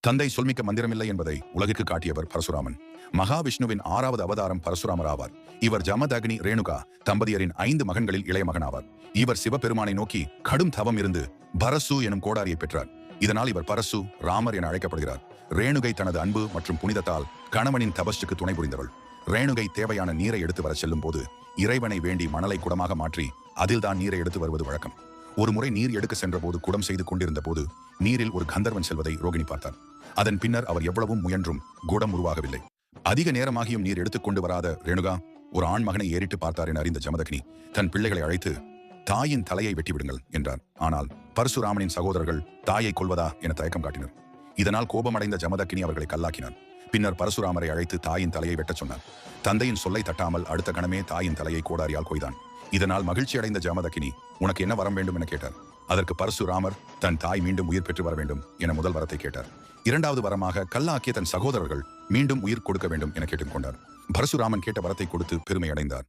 தந்தை சொல்மிக்க மந்திரமில்லை என்பதை உலகிற்கு காட்டியவர் பரசுராமன். மகாவிஷ்ணுவின் 6வது அவதாரம் பரசுராமர் ஆவார். இவர் ஜமதக்னி ரேணுகா தம்பதியரின் 5 மகன்களில் இளைய மகனாவார். இவர் சிவபெருமானை நோக்கி கடும் தவம் இருந்து பரசு எனும் கோடாரியை பெற்றார். இதனால் இவர் பரசு ராமர் என அழைக்கப்படுகிறார். ரேணுகை தனது அன்பு மற்றும் புனிதத்தால் கணவனின் தபஸுக்கு துணை புரிந்தவள். ரேணுகை தேவையான நீரை எடுத்து வர செல்லும் போது இறைவனை வேண்டி மணலை குடமாக மாற்றி அதில்தான் நீரை எடுத்து வருவது வழக்கம். ஒரு முறை நீர் எடுக்க சென்ற போது குடம் செய்து கொண்டிருந்த போது நீரில் ஒரு கந்தர்வன் செல்வதை ரோகிணி பார்த்தார். அதன் பின்னர் அவர் எவ்வளவும் முயன்றும் குடம் உருவாகவில்லை. அதிக நேரமாகியும் நீர் எடுத்துக் கொண்டு வராத ரேணுகா ஒரு ஆண் மகனை ஏறிட்டு பார்த்தார் என அறிந்த ஜமதக்னி தன் பிள்ளைகளை அழைத்து தாயின் தலையை வெட்டிவிடுங்கள் என்றார். ஆனால் பரசுராமனின் சகோதரர்கள் தாயை கொல்வதா என தயக்கம் காட்டினர். இதனால் கோபமடைந்த ஜமதக்னி அவர்களை கல்லாக்கினார். பின்னர் பரசுராமரை அழைத்து தாயின் தலையை வெட்டச் சொன்னார். தந்தையின் சொல்லை தட்டாமல் அடுத்த கணமே தாயின் தலையை கோடாரியால் கொய்தான். இதனால் மகிழ்ச்சி அடைந்த ஜமதக்னி உனக்கு என்ன வரம் வேண்டும் என கேட்டார். அதற்கு பரசுராமர் தன் தாய் மீண்டும் உயிர் பெற்று வர வேண்டும் என முதல் வரத்தை கேட்டார். 2வது வரமாக கல்லாக்கிய தன் சகோதரர்கள் மீண்டும் உயிர் கொடுக்க வேண்டும் என கேட்டுக்கொண்டார். பரசுராமன் கேட்ட வரத்தை கொடுத்து பெருமை அடைந்தார்.